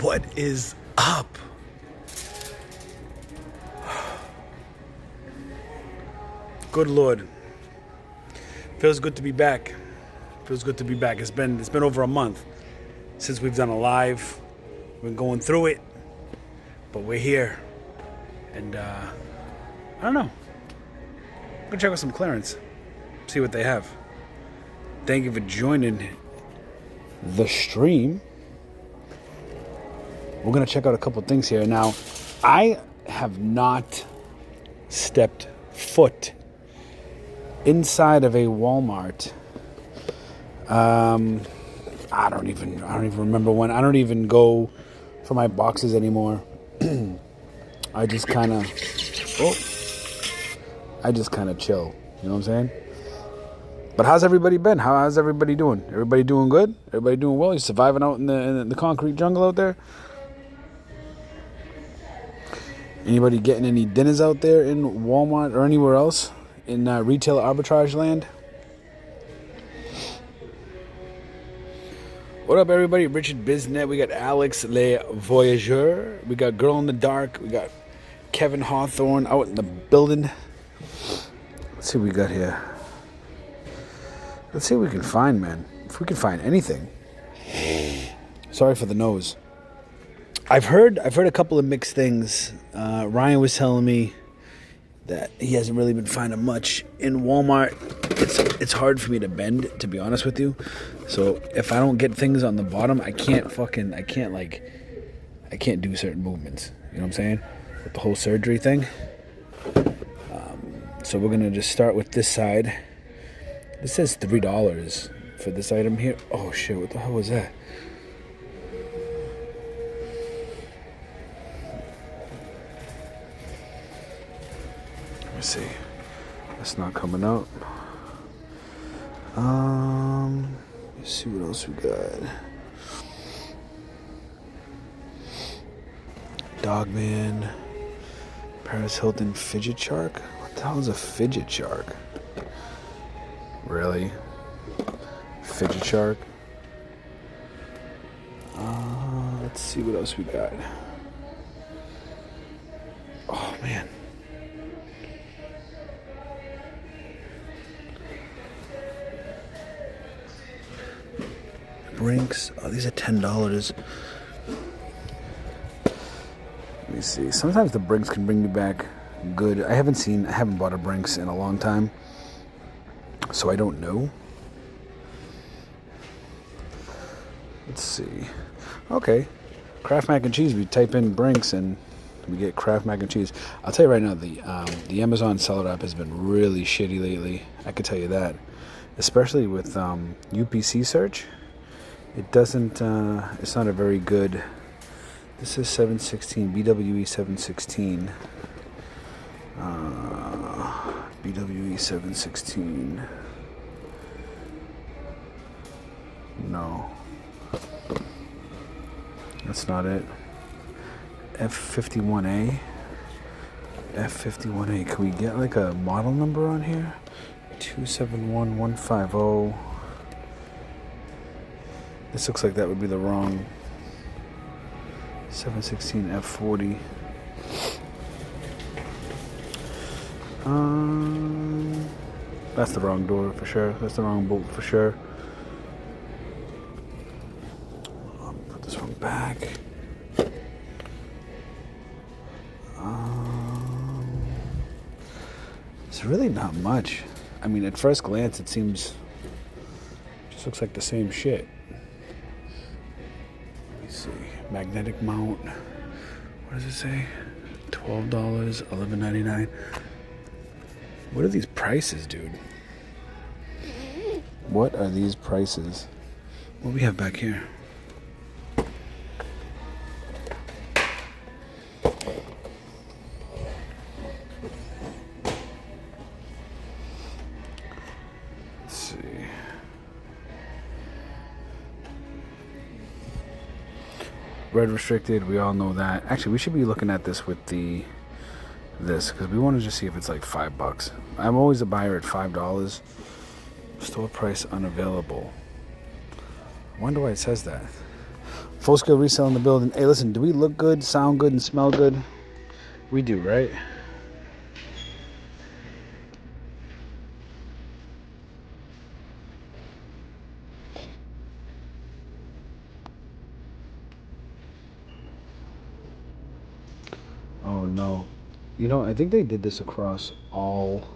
What is up? Good Lord. Feels good to be back. Feels good to be back. It's been over a month since we've done a live. We've been going through it, but we're here. And I don't know. I'm gonna check out some clearance, see what they have. Thank you for joining the stream. We're gonna check out a couple things here. Now, I have not stepped foot inside of a Walmart. I don't even remember when. I don't even go for my boxes anymore. I just kind of chill. You know what I'm saying? But how's everybody been? How's everybody doing? Everybody doing good? Everybody doing well? You surviving out in the concrete jungle out there? Anybody getting any dinners out there in Walmart or anywhere else in retail arbitrage land? What up, everybody? Richard Biznet. We got Alex Le Voyageur. We got Girl in the Dark. We got Kevin Hawthorne out in the building. Let's see what we got here. Let's see what we can find, man. If we can find anything. Sorry for the nose. I've heard a couple of mixed things. Ryan was telling me that he hasn't really been finding much in Walmart. It's hard for me to bend, to be honest with you. So if I don't get things on the bottom, I can't do certain movements. You know what I'm saying? With the whole surgery thing. So we're gonna just start with this side. This says $3 for this item here. Oh shit! What the hell was that? Let me see. That's not coming up. Let's see what else we got. Dogman. Paris Hilton fidget shark. What the hell is a fidget shark? Really? Fidget shark? Let's see what else we got. Oh man. Brinks. Oh, these are $10. Let me see. Sometimes the Brinks can bring you back good. I haven't bought a Brinks in a long time, so I don't know. Let's see. Okay. Kraft mac and cheese. We type in Brinks and we get Kraft mac and cheese. I'll tell you right now, the Amazon seller app has been really shitty lately. I could tell you that. Especially with UPC search. It doesn't, it's not a very good, this is 716, BWE 716. BWE 716. No. That's not it. F51A. F51A. Can we get like a model number on here? 271150. This looks like that would be the wrong 716 F40. That's the wrong door for sure. That's the wrong bolt for sure. I'll put this one back. It's really not much. I mean, at first glance, it seems just looks like the same shit. See, magnetic mount. What does it say? $12, $11.99. What are these prices, dude? What are these prices? What do we have back here? Let's see. Red restricted, we all know that. Actually, we should be looking at this with this because we want to just see if it's like $5. I'm always a buyer at $5. Store price unavailable. I wonder why it says that. Full scale resale in the building. Hey, listen, do we look good, sound good, and smell good? We do, right? Oh no. You know, I think they did this across all.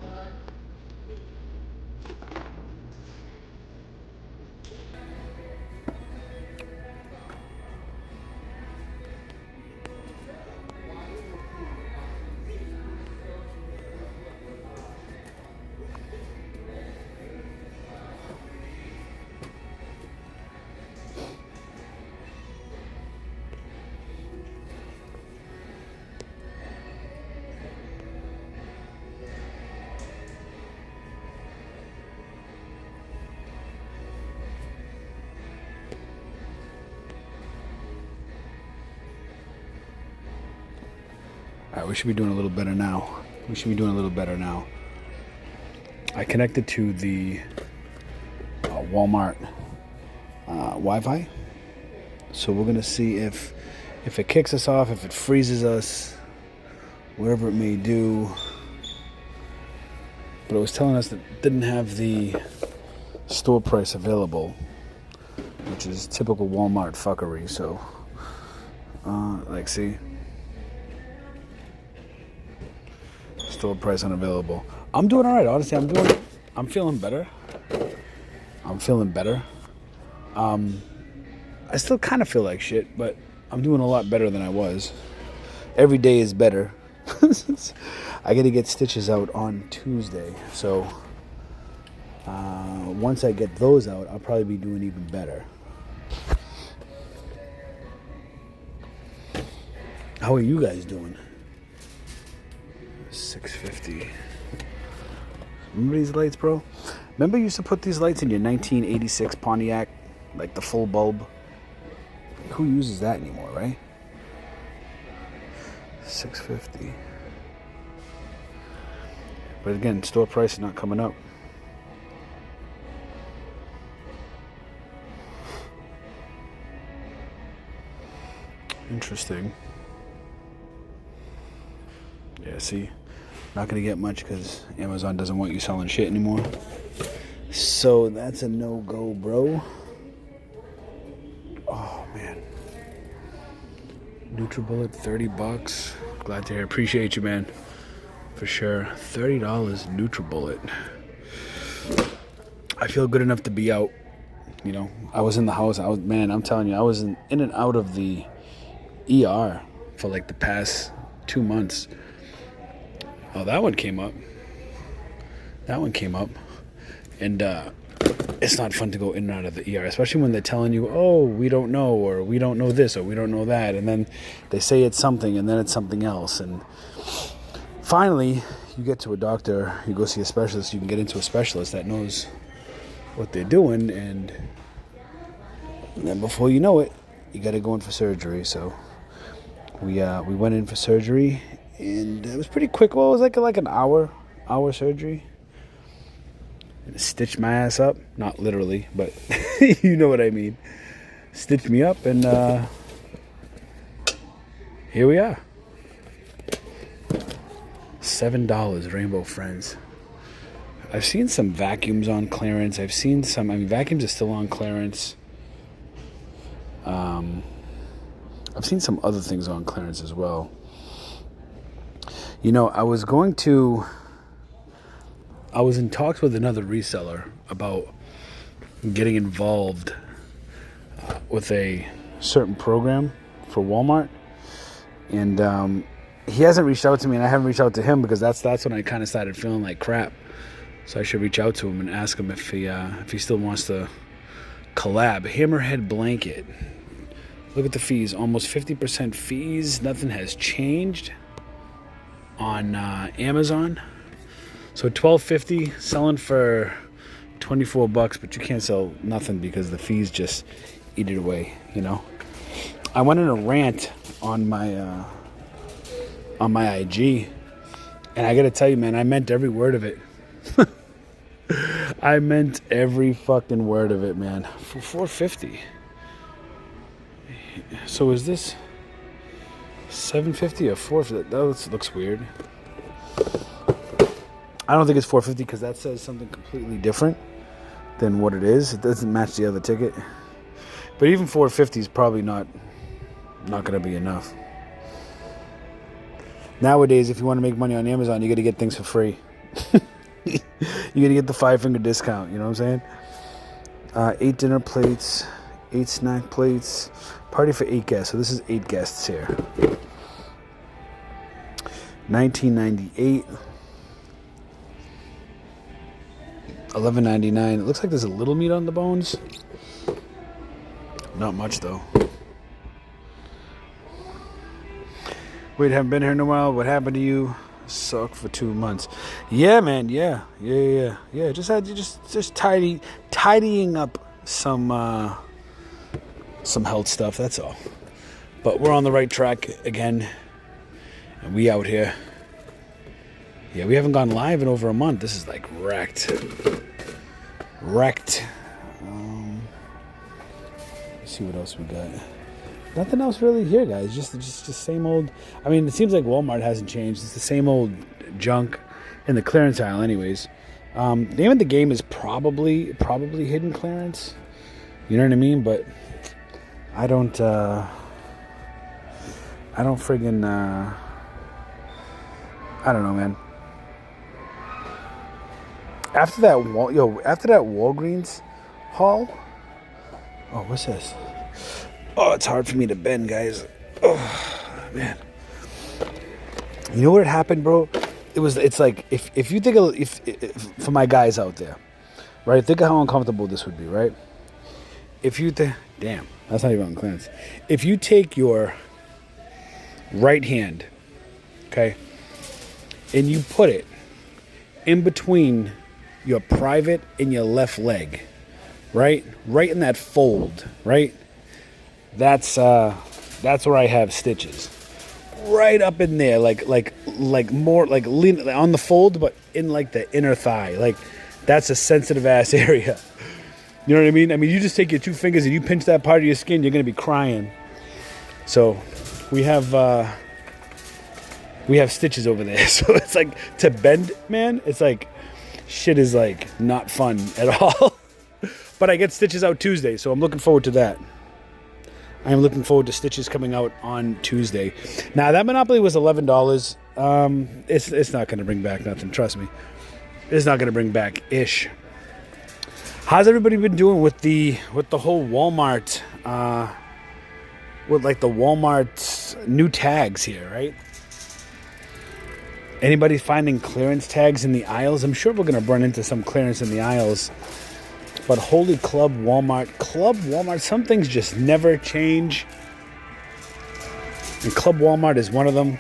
Alright, we should be doing a little better now. I connected to the Walmart Wi-Fi. So we're going to see if it kicks us off, if it freezes us, whatever it may do. But it was telling us that it didn't have the store price available, which is typical Walmart fuckery. So, see. Store price unavailable. I'm doing all right, honestly. I'm feeling better. I still kind of feel like shit, but I'm doing a lot better than I was. Every day is better. I got to get stitches out on Tuesday, so once I get those out, I'll probably be doing even better. How are you guys doing? $650. Remember these lights, bro? Remember you used to put these lights in your 1986 Pontiac, like the full bulb? Who uses that anymore, right? $650. But again, store price is not coming up. Interesting. Yeah, see, not gonna get much because Amazon doesn't want you selling shit anymore. So that's a no-go, bro. Oh man. NutriBullet, $30. Glad to hear. Appreciate you, man. For sure. $30 NutriBullet. I feel good enough to be out. You know, I was in the house. I'm telling you, I was in and out of the ER for like the past 2 months. Oh, that one came up. And it's not fun to go in and out of the ER, especially when they're telling you, oh, we don't know, or we don't know this, or we don't know that. And then they say it's something, and then it's something else. And finally, you get to a doctor, you go see a specialist, you can get into a specialist that knows what they're doing. And then before you know it, you got to go in for surgery. So we went in for surgery. And it was pretty quick. Well, it was like an hour surgery. And stitched my ass up. Not literally, but you know what I mean. Stitched me up, and here we are. $7, Rainbow Friends. I've seen some vacuums on clearance. Vacuums are still on clearance. I've seen some other things on clearance as well. You know, I was in talks with another reseller about getting involved with a certain program for Walmart. And he hasn't reached out to me, and I haven't reached out to him because that's when I kind of started feeling like crap. So I should reach out to him and ask him if he still wants to collab. Hammerhead Blanket. Look at the fees. Almost 50% fees. Nothing has changed on Amazon. So $12.50, selling for $24, but you can't sell nothing because the fees just eat it away, you know. I went in a rant on my IG, and I gotta tell you, man, I meant every word of it. I meant every fucking word of it, man. For $4.50. So is this $7.50 or $4.50? That looks weird. I don't think it's $4.50 because that says something completely different than what it is. It doesn't match the other ticket. But even $4.50 is probably not going to be enough. Nowadays, if you want to make money on Amazon, you got to get things for free. You got to get the 5-finger discount. You know what I'm saying? 8 dinner plates, 8 snack plates. Party for 8 guests. So this is 8 guests here. $19.98. $11.99. It looks like there's a little meat on the bones. Not much though. Wait, haven't been here in a while. What happened to you? Suck for 2 months. Yeah, man. Yeah. Just tidying up some health stuff. That's all. But we're on the right track again, and we out here. Yeah, we haven't gone live in over a month. This is like wrecked. Let's see what else we got. Nothing else really here, guys. Just same old. I mean, it seems like Walmart hasn't changed. It's the same old junk in the clearance aisle, anyways. The name of the game is probably hidden clearance. You know what I mean? But I don't friggin'. I don't know, man. After that Walgreens haul. Oh, what's this? Oh, it's hard for me to bend, guys. Oh, man. You know what happened, bro? It's like if you think of, if for my guys out there, right? Think of how uncomfortable this would be, right? If you damn, that's not even on clearance. If you take your right hand, okay, and you put it in between your private and your left leg, right in that fold, right? That's where I have stitches, right up in there, like more like lean on the fold, but in like the inner thigh. Like that's a sensitive ass area. You know what I mean? I mean, you just take your 2 fingers and you pinch that part of your skin, you're gonna be crying. So we have stitches over there. So it's like to bend, man. It's like shit is like not fun at all. But I get stitches out Tuesday, so I'm looking forward to that. I'm looking forward to stitches coming out on Tuesday. Now that Monopoly was $11. It's not going to bring back nothing. Trust me, it's not going to bring back ish. How's everybody been doing with the whole Walmart? With like the Walmart new tags here, right? Anybody finding clearance tags in the aisles? I'm sure we're going to run into some clearance in the aisles. But holy Club Walmart, some things just never change. And Club Walmart is one of them.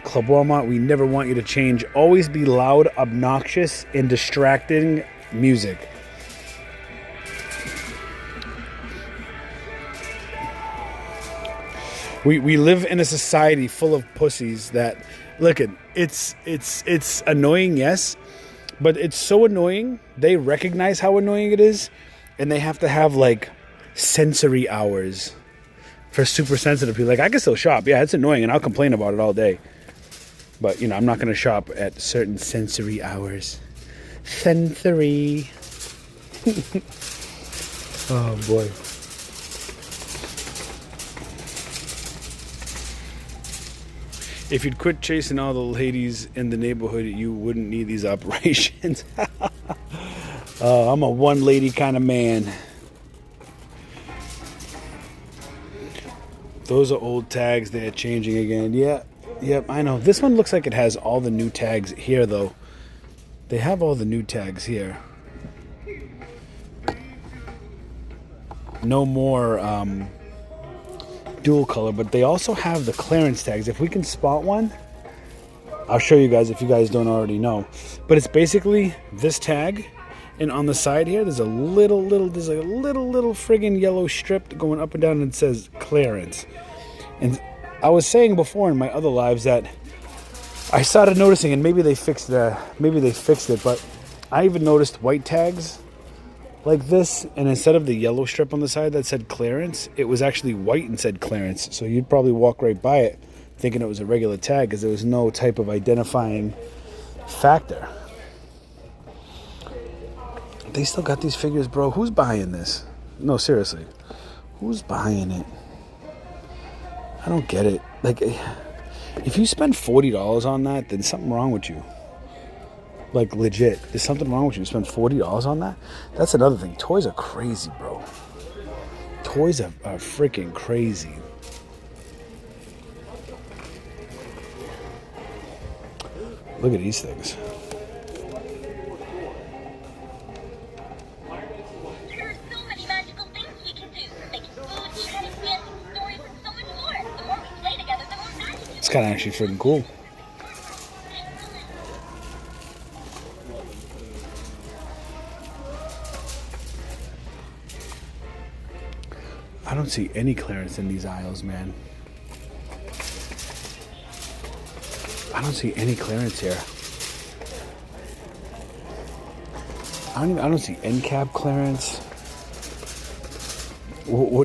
Club Walmart, we never want you to change. Always be loud, obnoxious, and distracting music. We live in a society full of pussies that, look, it's annoying, yes. But it's so annoying, they recognize how annoying it is, and they have to have, like, sensory hours for super sensitive people. Like, I can still shop. Yeah, it's annoying, and I'll complain about it all day. But, you know, I'm not going to shop at certain sensory hours. Sensory. Oh, boy. If you'd quit chasing all the ladies in the neighborhood, you wouldn't need these operations. I'm a one lady kind of man. Those are old tags. They're changing again. Yeah, yep, I know. This one looks like it has all the new tags here, though. They have all the new tags here. No more dual color, but they also have the clearance tags. If we can spot one, I'll show you guys if you guys don't already know. But it's basically this tag, and on the side here there's a little friggin' yellow strip going up and down, and it says clearance. And I was saying before in my other lives that I started noticing, and maybe they fixed it, but I even noticed white tags like this, and instead of the yellow strip on the side that said clearance, it was actually white and said clearance. So you'd probably walk right by it thinking it was a regular tag because there was no type of identifying factor. They still got these figures, bro. Who's buying this? No, seriously. Who's buying it? I don't get it. Like, if you spend $40 on that, then something wrong with you. Like, legit. There's something wrong with you. You spend $40 on that? That's another thing. Toys are crazy, bro. Toys are freaking crazy. Look at these things. It's kind of actually freaking cool. I don't see any clearance in these aisles, man. I don't see any clearance here. I don't see end cap clearance.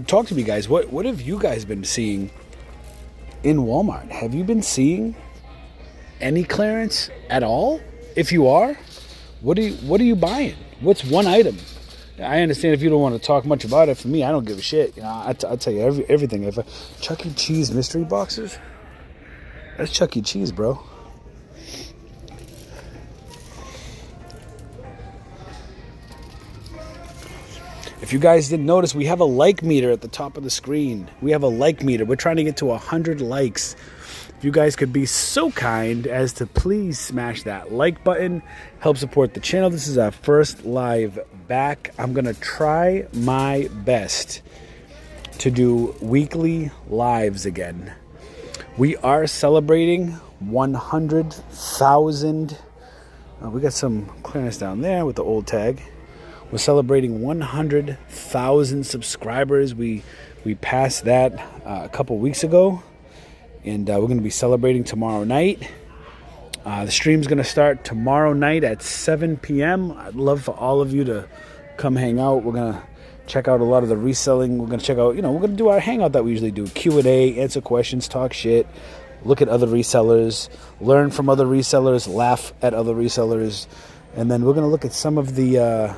Talk to me, guys. What have you guys been seeing in Walmart? Have you been seeing any clearance at all? If you are, what are you buying? What's one item? I understand if you don't want to talk much about it. For me, I don't give a shit. You know, I'll tell you everything. If Chuck E. Cheese mystery boxes, that's Chuck E. Cheese, bro. If you guys didn't notice, we have a like meter at the top of the screen. We have a like meter. We're trying to get to 100 likes. If you guys could be so kind as to please smash that like button, help support the channel. This is our first live back. I'm going to try my best to do weekly lives again. We are celebrating 100,000. We got some clearance down there with the old tag. We're celebrating 100,000 subscribers. We passed that a couple weeks ago, and we're going to be celebrating tomorrow night. The stream's going to start tomorrow night at 7 p.m. I'd love for all of you to come hang out. We're going to check out a lot of the reselling. We're going to check out, we're going to do our hangout that we usually do. Q&A, answer questions, talk shit, look at other resellers, learn from other resellers, laugh at other resellers, and then we're going to look at some of the...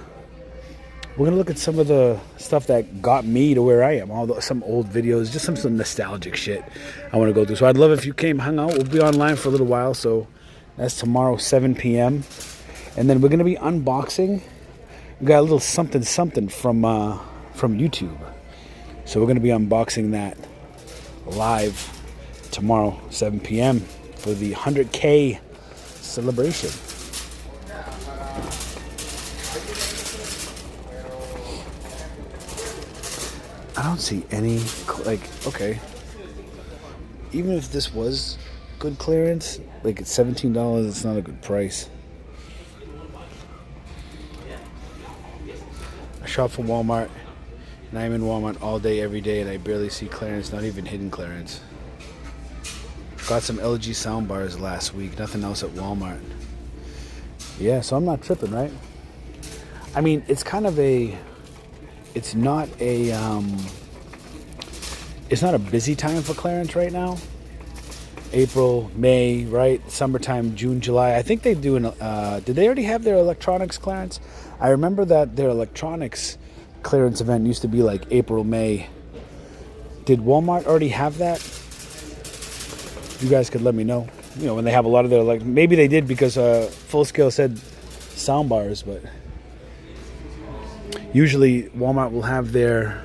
We're going to look at some of the stuff that got me to where I am. Some old videos, just some nostalgic shit I want to go through. So I'd love if you came, hung out. We'll be online for a little while. So that's tomorrow, 7 p.m. And then we're going to be unboxing. We got a little something from YouTube. So we're going to be unboxing that live tomorrow, 7 p.m. for the 100K celebration. I don't see any, okay, even if this was good clearance, like it's $17, it's not a good price. I shop for Walmart, and I'm in Walmart all day, every day, and I barely see clearance, not even hidden clearance. Got some LG soundbars last week, nothing else at Walmart. Yeah, so I'm not tripping, right? I mean, it's kind of it's not a busy time for clearance right now. April, May, right? Summertime, June, July. I think they do did they already have their electronics clearance? I remember that their electronics clearance event used to be like April, May. Did Walmart already have that? You guys could let me know. When they have a lot of their, maybe they did because Full Scale said soundbars, but usually Walmart will have their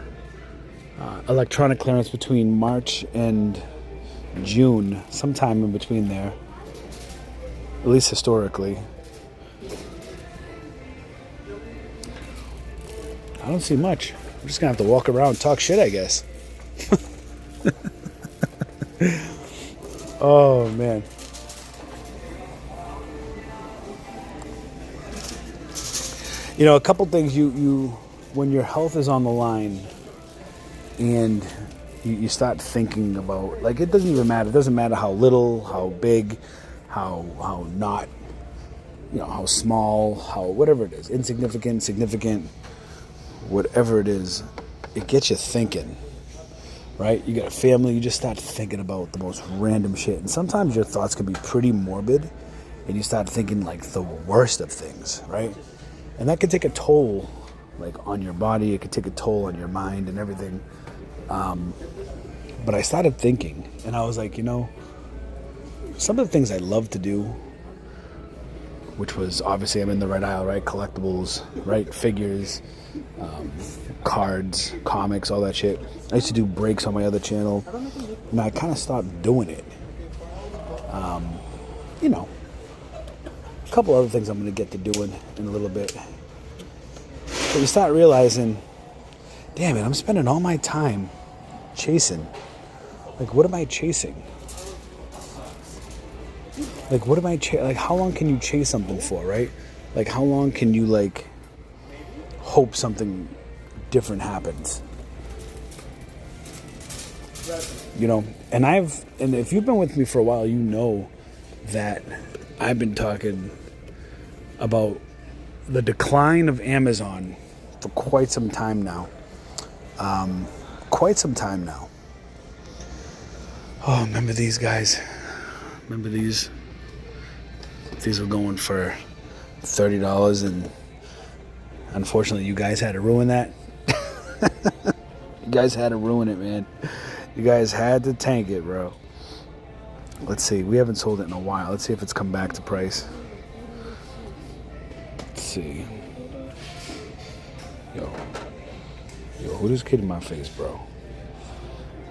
electronic clearance between March and June, sometime in between there, at least historically. I don't see much. I'm just gonna have to walk around and talk shit, I guess. Oh man. A couple things you when your health is on the line and you start thinking about, it doesn't even matter. It doesn't matter how little, how big, how not, how small, how whatever it is, insignificant, significant, whatever it is, it gets you thinking, right? You got a family, you just start thinking about the most random shit. And sometimes your thoughts can be pretty morbid, and you start thinking like the worst of things, right? And that can take a toll, like on your body. It could take a toll on your mind and everything. But I started thinking, and I was like, some of the things I love to do, which was obviously I'm in the right aisle, right? Collectibles, right? Figures, cards, comics, all that shit. I used to do breaks on my other channel, and I kind of stopped doing it. A couple other things I'm going to get to doing in a little bit. But you start realizing, damn it, I'm spending all my time chasing. Like, what am I chasing? Like, what am I like, how long can you chase something for, right? Like, how long can you, like, hope something different happens? And if you've been with me for a while, you know that I've been talking about the decline of Amazon for quite some time now. Oh, remember these guys? Remember these? These were going for $30, and unfortunately, you guys had to ruin that. You guys had to ruin it, man. You guys had to tank it, bro. Let's see. We haven't sold it in a while. Let's see if it's come back to price. Let's see. Yo, who this kid in my face, bro?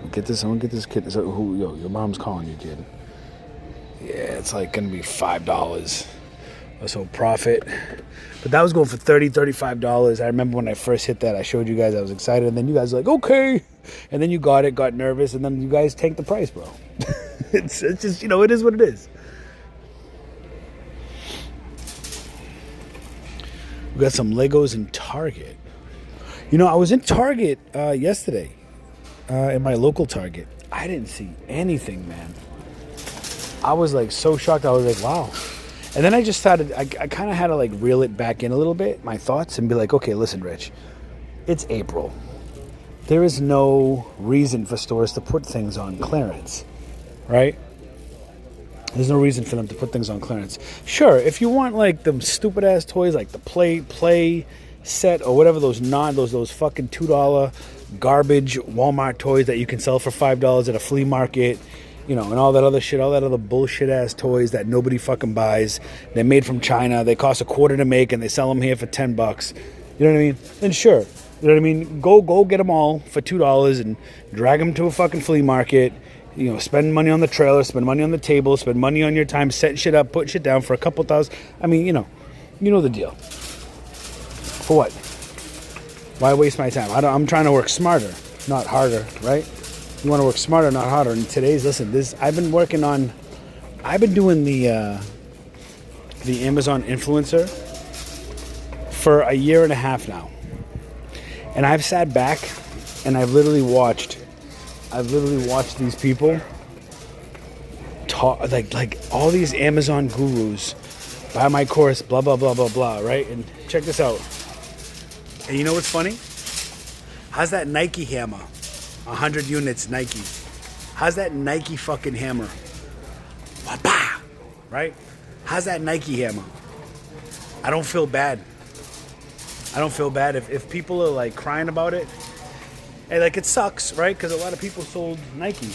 I'm gonna get this kid. Your mom's calling you, kid. Yeah, it's like gonna be $5 or so profit. But that was going for $35. I remember when I first hit that, I showed you guys, I was excited, and then you guys were like, okay. And then you got nervous, and then you guys tanked the price, bro. It's just, it is what it is. We got some Legos in Target. I was in Target yesterday, in my local Target. I didn't see anything, man. I was like so shocked. I was like, wow. And then I just started, I kind of had to like reel it back in a little bit, my thoughts, and be like, okay, listen, Rich, it's April. There is no reason for stores to put things on clearance, right? There's no reason for them to put things on clearance. Sure, if you want like them stupid ass toys like the play set or whatever, those fucking $2 garbage Walmart toys that you can sell for $5 at a flea market, and all that other shit, all that other bullshit ass toys that nobody fucking buys. They're made from China. They cost $0.25 to make, and they sell them here for $10. You know what I mean? Then sure, you know what I mean. Go get them all for $2 and drag them to a fucking flea market. Spend money on the trailer, spend money on the table, spend money on your time setting shit up, putting shit down for a couple $1,000. I mean, you know the deal. For what? Why waste my time? I'm trying to work smarter, not harder, right? You want to work smarter, not harder. And I've been doing the Amazon influencer for a year and a half now. And I've sat back and I've literally watched these people talk, like all these Amazon gurus, buy my course, blah, blah, blah, blah, blah, right? And check this out. And you know what's funny? How's that Nike hammer? 100 units Nike. How's that Nike fucking hammer? Wah-bah! Right? How's that Nike hammer? I don't feel bad. If people are like crying about it. And like it sucks, right? Because a lot of people sold Nike.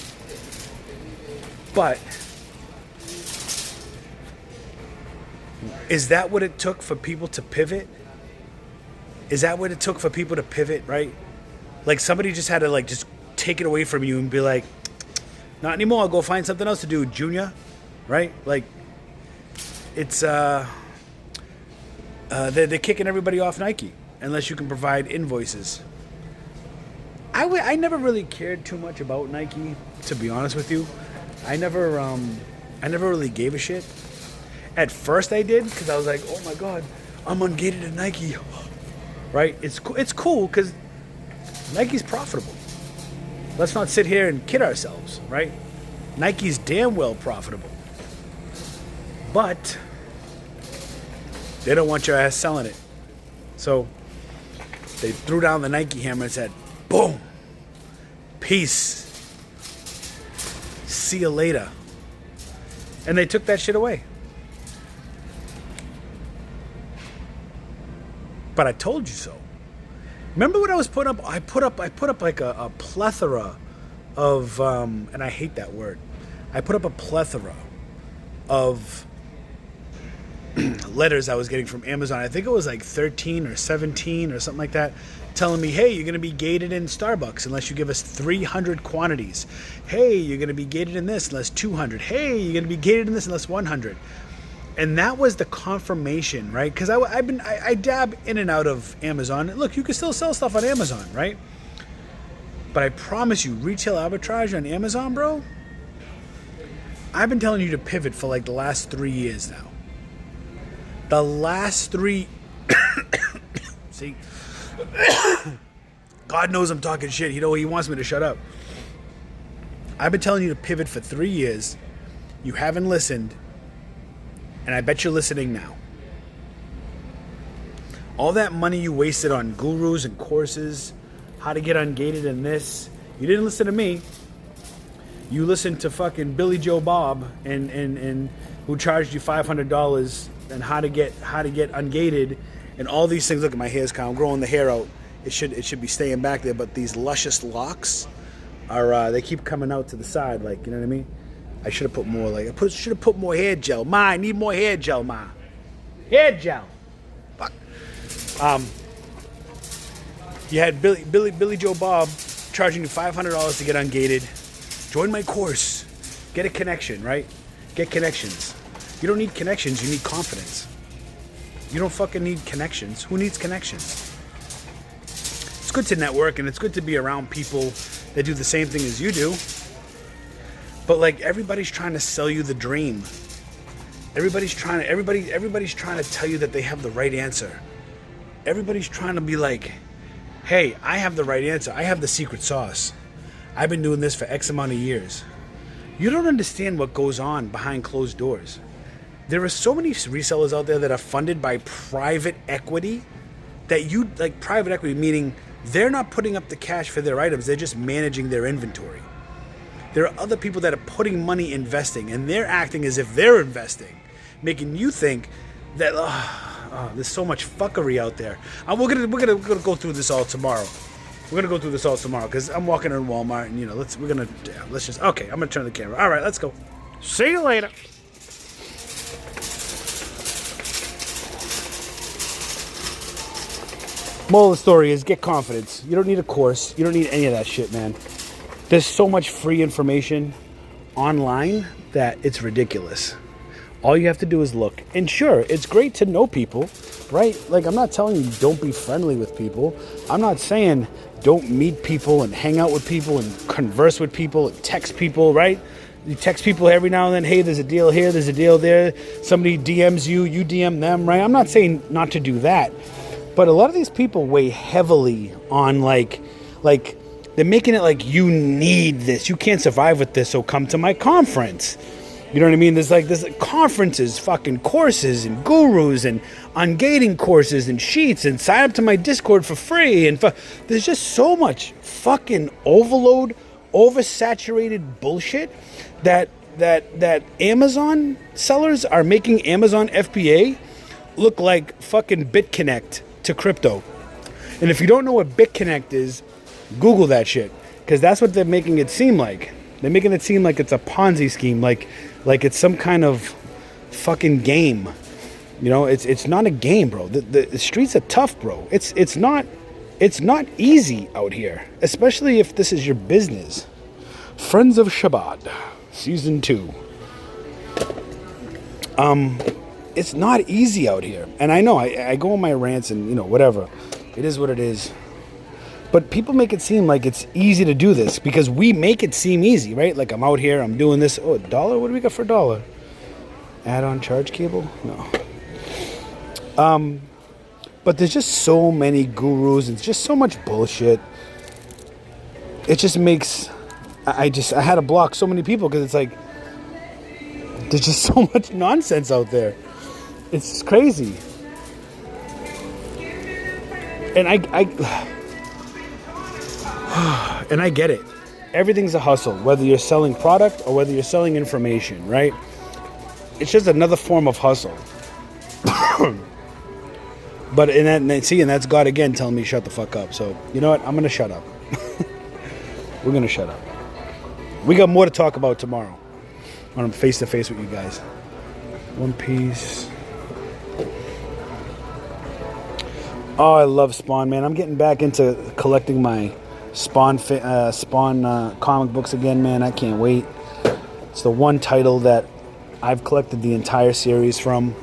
But is that what it took for people to pivot? Is that what it took for people to pivot, right? Like somebody just had to like just take it away from you and be like, not anymore, I'll go find something else to do, Junior, right? Like it's they're kicking everybody off Nike unless you can provide invoices. I never really cared too much about Nike, to be honest with you. I never really gave a shit. At first I did, because I was like, oh my god, I'm ungated at Nike. Right? It's cool because Nike's profitable. Let's not sit here and kid ourselves, right? Nike's damn well profitable. But they don't want your ass selling it. So They threw down the Nike hammer and said, boom, peace, see you later. And they took that shit away. But I told you so. Remember what I was putting up? I put up like a plethora of, and I hate that word. I put up a plethora of letters I was getting from Amazon. I think it was like 13 or 17 or something like that, telling me, hey, you're going to be gated in Starbucks unless you give us 300 quantities. Hey, you're going to be gated in this unless 200. Hey, you're going to be gated in this unless 100. And that was the confirmation, right? Because I dab in and out of Amazon. Look, you can still sell stuff on Amazon, right? But I promise you, retail arbitrage on Amazon, bro, I've been telling you to pivot for like the last 3 years now. The last 3... See? God knows I'm talking shit. He wants me to shut up. I've been telling you to pivot for 3 years. You haven't listened. And I bet you're listening now. All that money you wasted on gurus and courses, how to get ungated in this, you didn't listen to me. You listened to fucking Billy Joe Bob and who charged you $500 and how to get ungated and all these things. Look at my hair's kind of growing the hair out. It should be staying back there, but these luscious locks are they keep coming out to the side, like, you know what I mean? I should have put more, like, should have put more hair gel. I need more hair gel, hair gel. Fuck. You had Billy Joe Bob charging you $500 to get ungated. Join my course. Get a connection, right? Get connections. You don't need connections, you need confidence. You don't fucking need connections. Who needs connections? It's good to network and it's good to be around people that do the same thing as you do. But like, everybody's trying to sell you the dream. Everybody's trying to tell you that they have the right answer. Everybody's trying to be like, hey, I have the right answer. I have the secret sauce. I've been doing this for X amount of years. You don't understand what goes on behind closed doors. There are so many resellers out there that are funded by private equity private equity, meaning they're not putting up the cash for their items. They're just managing their inventory. There are other people that are putting money investing, and they're acting as if they're investing, making you think that there's so much fuckery out there. We're gonna go through this all tomorrow. We're gonna go through this all tomorrow because I'm walking in Walmart, and let's just okay. I'm gonna turn the camera. All right, let's go. See you later. Moral of the story is get confidence. You don't need a course. You don't need any of that shit, man. There's so much free information online that it's ridiculous. All you have to do is look. And sure, it's great to know people, right? Like, I'm not telling you don't be friendly with people. I'm not saying don't meet people and hang out with people and converse with people and text people, right? You text people every now and then, hey, there's a deal here, there's a deal there. Somebody DMs you, you DM them, right? I'm not saying not to do that. But a lot of these people weigh heavily on like they're making it like you need this. You can't survive with this, so come to my conference. You know what I mean? There's conferences, fucking courses and gurus and ungating courses and sheets and sign up to my Discord for free. And there's just so much fucking overload, oversaturated bullshit that Amazon sellers are making Amazon FBA look like fucking BitConnect to crypto. And if you don't know what BitConnect is, Google that shit, because that's what they're making it seem like. They're making it seem like it's a Ponzi scheme, like it's some kind of fucking game. It's not a game, bro. The streets are tough, bro. It's not easy out here, especially if this is your business. Friends of Shabbat, season 2. It's not easy out here, and I know I go on my rants and whatever. It is what it is. But people make it seem like it's easy to do this because we make it seem easy, right? Like, I'm out here, I'm doing this. Oh, $1? What do we got for $1? Add-on charge cable? No. But there's just so many gurus and just so much bullshit. It just makes... I had to block so many people because it's like... There's just so much nonsense out there. It's crazy. And and I get it. Everything's a hustle, whether you're selling product or whether you're selling information, right? It's just another form of hustle. But and that's God again telling me shut the fuck up. So you know what? I'm gonna shut up. We're gonna shut up. We got more to talk about tomorrow when I'm face to face with you guys. One Piece. Oh, I love Spawn, man. I'm getting back into collecting my Spawn comic books again, man. I can't wait. It's the one title that I've collected the entire series from.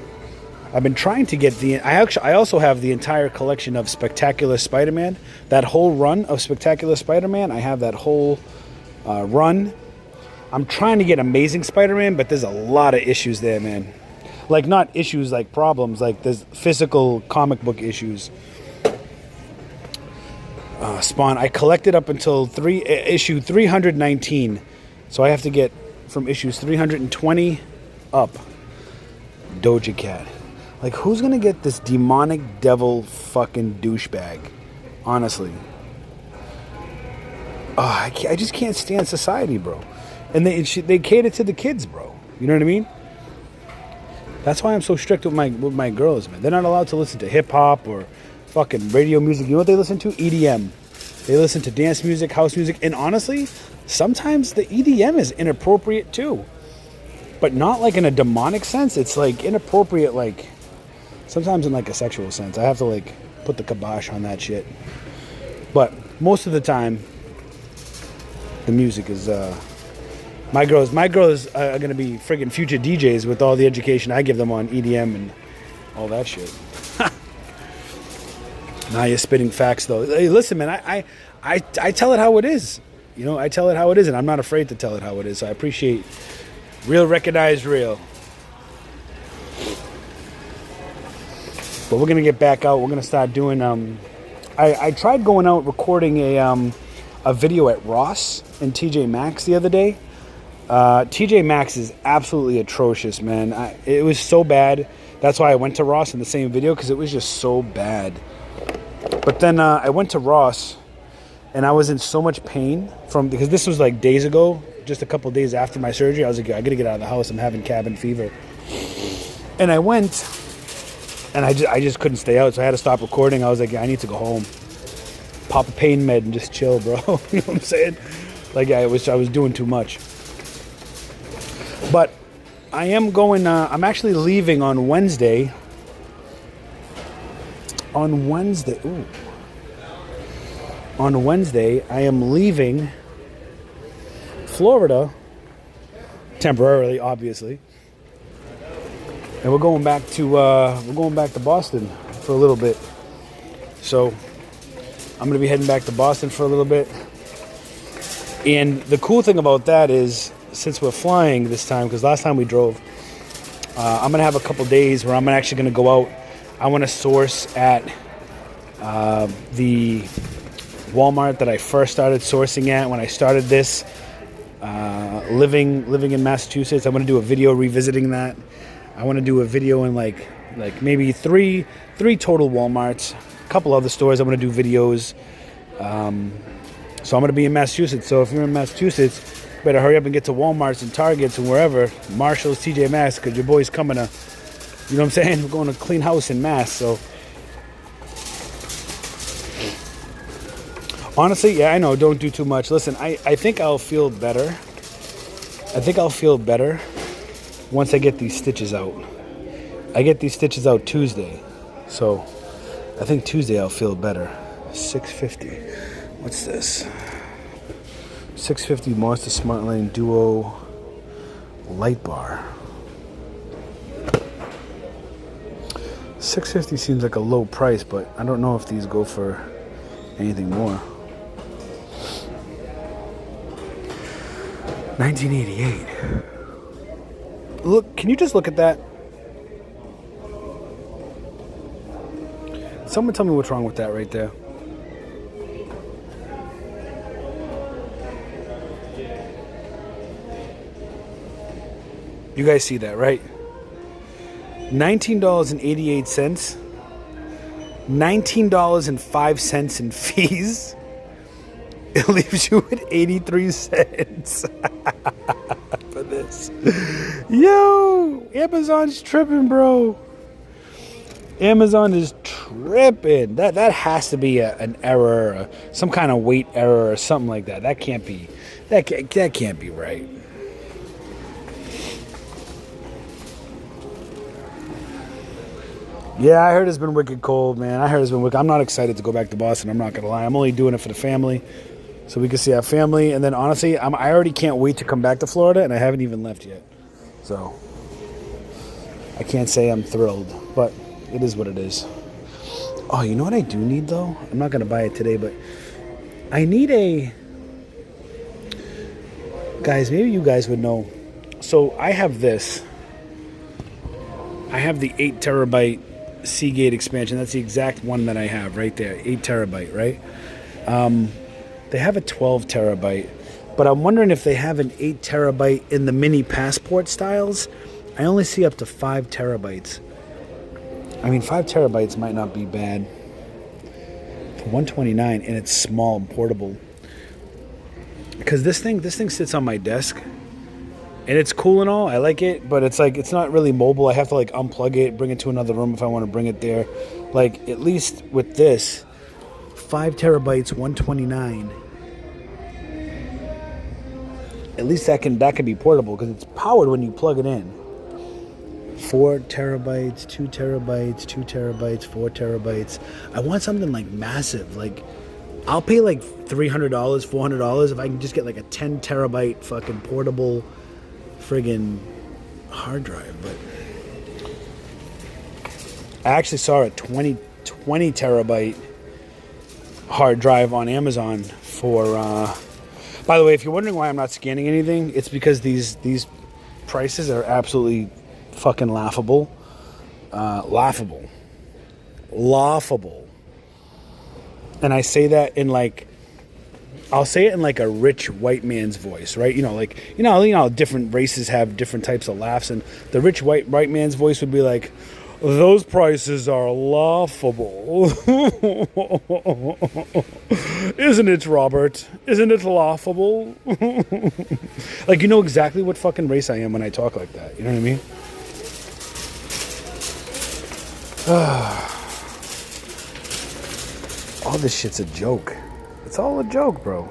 I've been trying to get I also have the entire collection of Spectacular Spider-Man. That whole run of Spectacular Spider-Man, I have that whole run. I'm trying to get Amazing Spider-Man, but there's a lot of issues there, man. Like, not issues like problems, like there's physical comic book issues. Spawn, I collected up until issue 319. So I have to get from issues 320 up. Doja Cat. Like, who's gonna get this demonic devil fucking douchebag? Honestly. I just can't stand society, bro. And they cater to the kids, bro. You know what I mean? That's why I'm so strict with my girls, man. They're not allowed to listen to hip-hop or fucking radio music. You know what they listen to? EDM. They listen to dance music, house music, and honestly, sometimes the EDM is inappropriate too. But not like in a demonic sense. It's like inappropriate, like sometimes in like a sexual sense. I have to like put the kibosh on that shit. But most of the time, the music is my girls are gonna be friggin' future DJs with all the education I give them on EDM and all that shit. Now you're spitting facts, though. Hey, listen, man, I tell it how it is. You know, I tell it how it is, and I'm not afraid to tell it how it is. So I appreciate real, recognized real. But we're going to get back out. We're going to start doing... I tried going out recording a video at Ross and TJ Maxx the other day. TJ Maxx is absolutely atrocious, man. It was so bad. That's why I went to Ross in the same video, because it was just so bad. But then I went to Ross, and I was in so much pain because this was like days ago, just a couple days after my surgery. I was like, I gotta get out of the house. I'm having cabin fever. And I went, and I just couldn't stay out, so I had to stop recording. I was like, I need to go home, pop a pain med, and just chill, bro. You know what I'm saying? Like I was doing too much. But I am going. I'm actually leaving on Wednesday. On Wednesday, I am leaving Florida temporarily, obviously, and we're going back to Boston for a little bit. So I'm gonna be heading back to Boston for a little bit. And the cool thing about that is, since we're flying this time, because last time we drove, I'm gonna have a couple days where I'm actually gonna go out. I want to source at the Walmart that I first started sourcing at when I started this, living in Massachusetts. I want to do a video revisiting that. I want to do a video in like maybe three total Walmarts, a couple other stores. I want to do videos. So I'm going to be in Massachusetts. So if you're in Massachusetts, you better hurry up and get to Walmarts and Targets and wherever, Marshalls, TJ Maxx, because your boy's coming to. You know what I'm saying? We're going to clean house in Mass, so. Honestly, yeah, I know, don't do too much. Listen, I think I'll feel better. I think I'll feel better once I get these stitches out. I get these stitches out Tuesday. So, I think Tuesday I'll feel better. $6.50. What's this? $6.50 Monster Smart Lane Duo Light Bar. $6.50 seems like a low price, but I don't know if these go for anything more. 1988. Look, can you just look at that? Someone tell me what's wrong with that right there. You guys see that, right? $19.88. $19.05 in fees. It leaves you with 83 cents for this. Yo, Amazon's tripping, bro. Amazon is tripping. That has to be an error, some kind of weight error or something like that. That can't be. That can't be right. Yeah, I heard it's been wicked cold, man. I heard it's been wicked. I'm not excited to go back to Boston. I'm not gonna lie. I'm only doing it for the family, so we can see our family. And then honestly, I already can't wait to come back to Florida, and I haven't even left yet. So I can't say I'm thrilled, but it is what it is. Oh, you know what I do need though? I'm not gonna buy it today, but I need a. Guys, maybe you guys would know. So I have this. I have the 8 terabyte Seagate expansion. That's the exact one that I have right there. 8 terabyte, right? They have a 12 terabyte, but I'm wondering if they have an 8 terabyte in the mini passport styles. I only see up to 5 terabytes. I mean, 5 terabytes might not be bad for $129, and it's small and portable. Because this thing sits on my desk. And it's cool and all. I like it, but it's like it's not really mobile. I have to like unplug it, bring it to another room if I want to bring it there. Like at least with this, 5 terabytes, $129. At least that can be portable because it's powered when you plug it in. 4 terabytes, 2 terabytes, 2 terabytes, 4 terabytes. I want something like massive. Like I'll pay like $300, $400 if I can just get like a 10 terabyte fucking portable friggin' hard drive. But I actually saw a 20 terabyte hard drive on Amazon for by the way, if you're wondering why I'm not scanning anything, it's because these prices are absolutely fucking laughable. Laughable. And I say that in like, I'll say it in like a rich white man's voice, right? You know, different races have different types of laughs, and the rich white man's voice would be like, "Those prices are laughable." Isn't it, Robert? Isn't it laughable? Like, you know exactly what fucking race I am when I talk like that. You know what I mean? All this shit's a joke. It's all a joke, bro.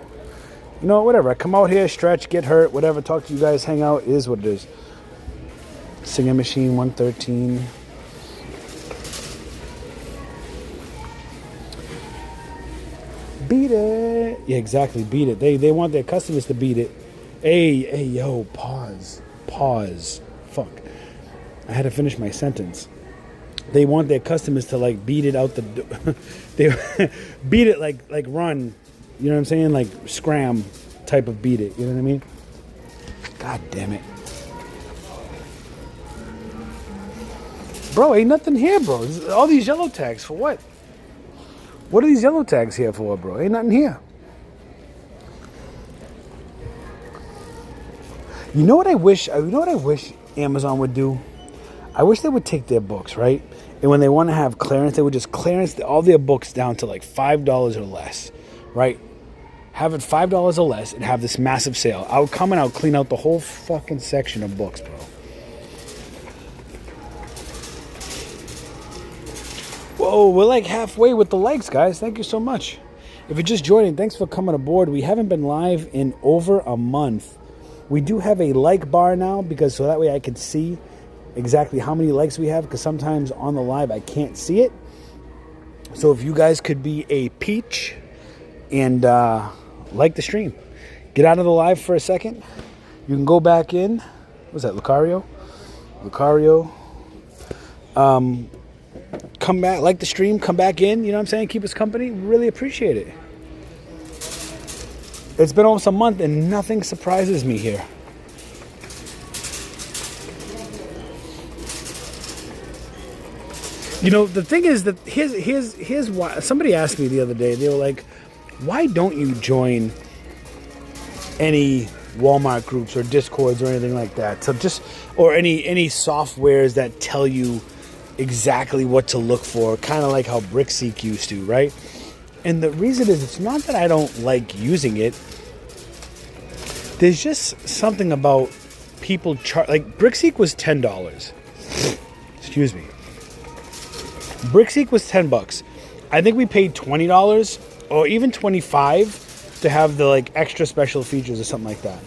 You know, whatever. I come out here, stretch, get hurt, whatever, talk to you guys, hang out. It is what it is. Singing Machine 113. Beat it. Yeah, exactly. Beat it. They want their customers to beat it. Hey, yo, pause. Fuck. I had to finish my sentence. They want their customers to like beat it out the they beat it like run. You know what I'm saying? Like scram type of beat it. You know what I mean? God damn it. Bro, ain't nothing here, bro. All these yellow tags for what? What are these yellow tags here for, bro? Ain't nothing here. You know what I wish Amazon would do? I wish they would take their books, right? And when they want to have clearance, they would just clearance all their books down to like $5 or less, right? Have it $5 or less and have this massive sale. I would come and I would clean out the whole fucking section of books, bro. Whoa, we're like halfway with the likes, guys. Thank you so much. If you're just joining, thanks for coming aboard. We haven't been live in over a month. We do have a like bar now because so that way I can see exactly how many likes we have, because sometimes on the live I can't see it. So if you guys could be a peach and like the stream, get out of the live for a second. You can go back in. What's that, Lucario? Come back, like the stream, come back in. You know what I'm saying? Keep us company. Really appreciate it. It's been almost a month and nothing surprises me here. You know, the thing is that here's why. Somebody asked me the other day, they were like, why don't you join any Walmart groups or Discords or anything like that? So just, or any softwares that tell you exactly what to look for, kind of like how BrickSeek used to, right? And the reason is, it's not that I don't like using it. There's just something about people like BrickSeek was $10. Excuse me. BrickSeek was $10. I think we paid $20 or even $25 to have the like extra special features or something like that.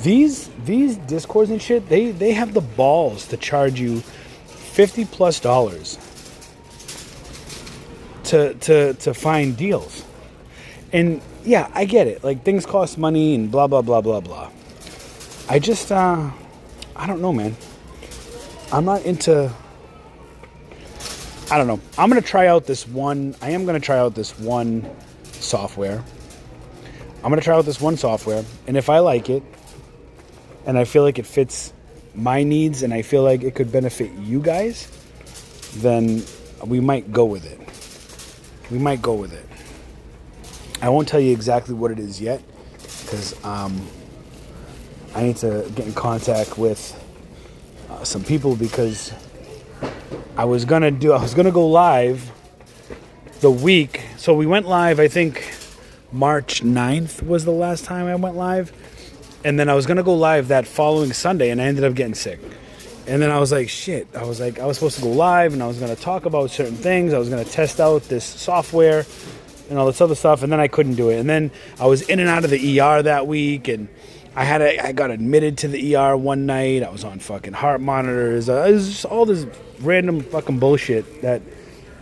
These Discords and shit, they have the balls to charge you $50+ to find deals. And yeah, I get it. Like, things cost money and blah blah blah blah blah. I just I don't know, man. I'm not into, I don't know. I'm going to try out this one. I am going to try out this one software. I'm going to try out this one software, and if I like it and I feel like it fits my needs and I feel like it could benefit you guys, then we might go with it. We might go with it. I won't tell you exactly what it is yet, because I need to get in contact with some people, because I was gonna go live the week. So we went live, I think March 9th was the last time I went live. And then I was gonna go live that following Sunday, and I ended up getting sick. And then I was like, shit. I was supposed to go live, and I was gonna talk about certain things. I was gonna test out this software and all this other stuff, and then I couldn't do it. And then I was in and out of the ER that week, and I got admitted to the ER one night. I was on fucking heart monitors. It was just all this random fucking bullshit that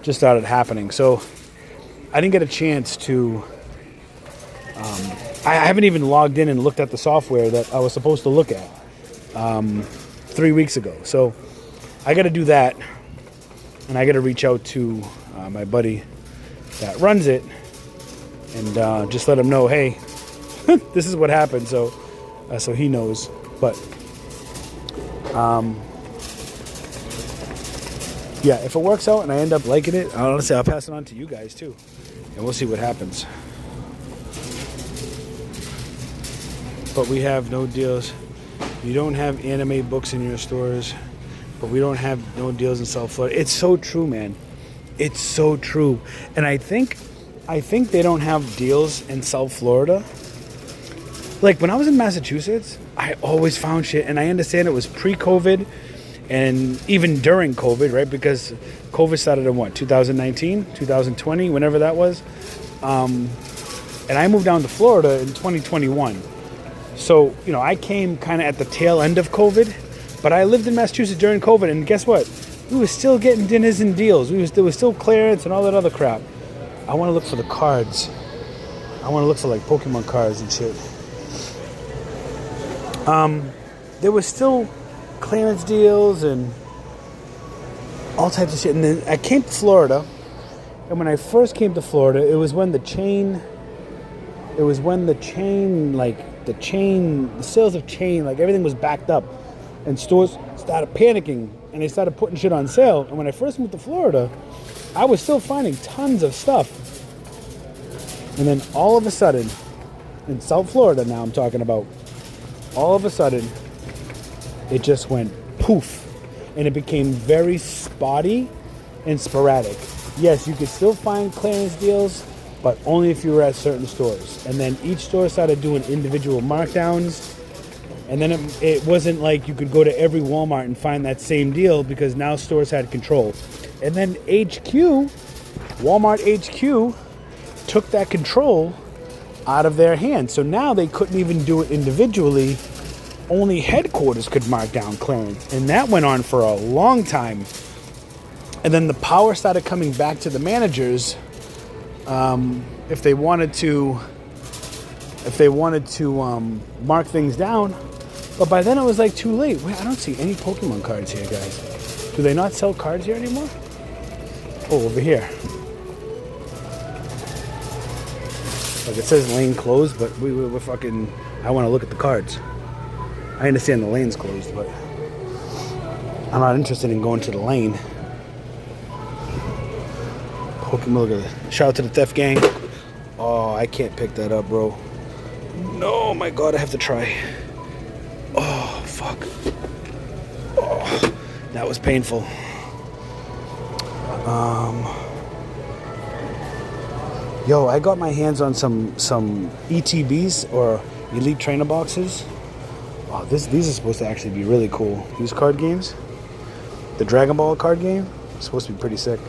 just started happening. So I didn't get a chance to. I haven't even logged in and looked at the software that I was supposed to look at 3 weeks ago. So I got to do that, and I got to reach out to my buddy that runs it and just let him know, hey, this is what happened. So he knows. But yeah, if it works out and I end up liking it, honestly, I'll pass it on to you guys too, and we'll see what happens. But we have no deals. You don't have anime books in your stores, but we don't have no deals in South Florida. It's so true, man. It's so true. And I think they don't have deals in South Florida. Like, when I was in Massachusetts, I always found shit, and I understand it was pre-COVID and even during COVID, right? Because COVID started in what, 2019, 2020, whenever that was. And I moved down to Florida in 2021. So, you know, I came kind of at the tail end of COVID, but I lived in Massachusetts during COVID, and guess what? We were still getting dinners and deals. There was still clearance and all that other crap. I want to look for the cards. I want to look for, like, Pokemon cards and shit. There was still clearance deals and all types of shit. And then I came to Florida, and when I first came to Florida, it was when the sales of chain, like, everything was backed up, and stores started panicking, and they started putting shit on sale. And when I first moved to Florida, I was still finding tons of stuff. And then all of a sudden, in South Florida now I'm talking about, all of a sudden, it just went poof. And it became very spotty and sporadic. Yes, you could still find clearance deals, but only if you were at certain stores. And then each store started doing individual markdowns. And then it wasn't like you could go to every Walmart and find that same deal, because now stores had control. And then Walmart HQ took that control out of their hands. So now they couldn't even do it individually. Only headquarters could mark down clearance. And that went on for a long time. And then the power started coming back to the managers if they wanted to mark things down. But by then it was like too late. Wait, I don't see any Pokemon cards here, guys. Do they not sell cards here anymore? Oh, over here. Like, it says lane closed, but we're fucking, I want to look at the cards. I understand the lane's closed, but I'm not interested in going to the lane. Pokemon, look at that. Shout out to the theft gang. Oh, I can't pick that up, bro. No, my God, I have to try. Oh, fuck. Oh, that was painful. Yo, I got my hands on some ETBs or Elite Trainer boxes. Oh, these are supposed to actually be really cool. These card games, the Dragon Ball card game, is supposed to be pretty sick.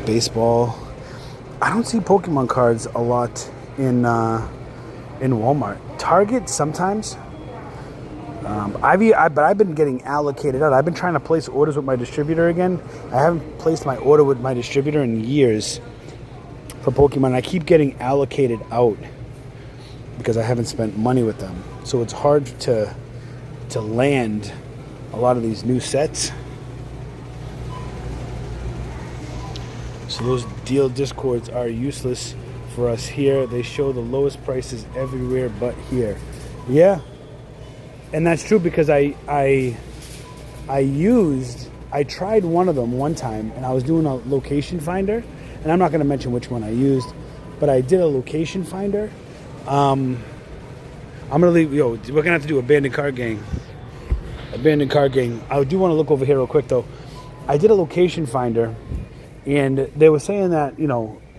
Baseball. I don't see Pokemon cards a lot in Walmart. Target sometimes. But I've been getting allocated out. I've been trying to place orders with my distributor again. I haven't placed my order with my distributor in years for Pokemon. I keep getting allocated out because I haven't spent money with them. So it's hard to land a lot of these new sets. So those deal discords are useless for us here. They show the lowest prices everywhere but here. Yeah. And that's true because I tried one of them one time and I was doing a location finder, and I'm not going to mention which one I used, but I did a location finder. I'm going to leave, we're going to have to do Abandoned Card Gang. Abandoned Card Gang. I do want to look over here real quick though. I did a location finder and they were saying that,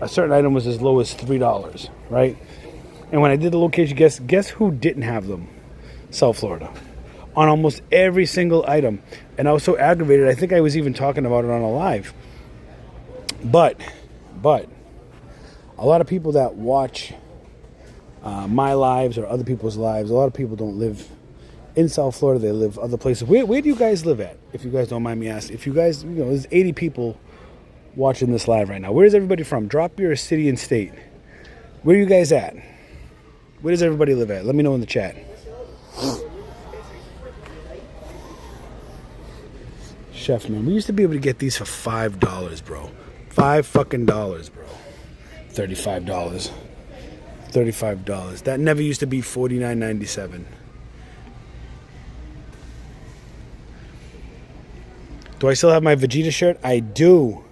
a certain item was as low as $3, right? And when I did the location, guess who didn't have them? South Florida, on almost every single item. And I was so aggravated, I think I was even talking about it on a live. But a lot of people that watch my lives or other people's lives, a lot of people don't live in South Florida. They live other places. Where do you guys live at, if you guys don't mind me asking? If you guys, there's 80 people watching this live right now. Where is everybody from? Drop your city and state. Where are you guys at? Where does everybody live at? Let me know in the chat. Chef, man, we used to be able to get these for $5, bro. $5 fucking dollars, bro. $35. $35. That never used to be $49.97. Do I still have my Vegeta shirt? I do.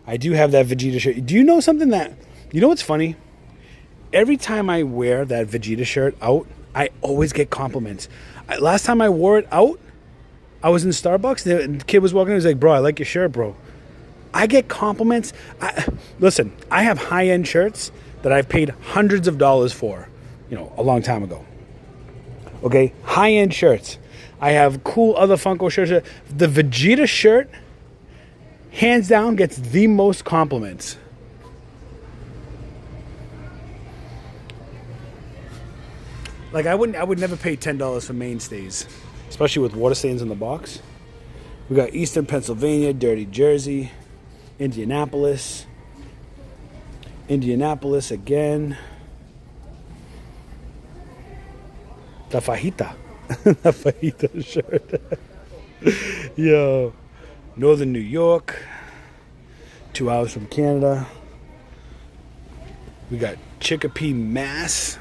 I do have that Vegeta shirt. Do you know something what's funny? Every time I wear that Vegeta shirt out, I always get compliments. Last time I wore it out, I was in Starbucks. The kid was walking in. He was like, bro, I like your shirt, bro. I get compliments. Listen, I have high-end shirts that I've paid hundreds of dollars for, a long time ago. Okay? High-end shirts. I have cool other Funko shirts. The Vegeta shirt, hands down, gets the most compliments. Like, I would never pay $10 for mainstays, especially with water stains in the box. We got Eastern Pennsylvania, Dirty Jersey, Indianapolis again. The fajita. The fajita shirt. Yo. Northern New York. 2 hours from Canada. We got Chicopee, Mass.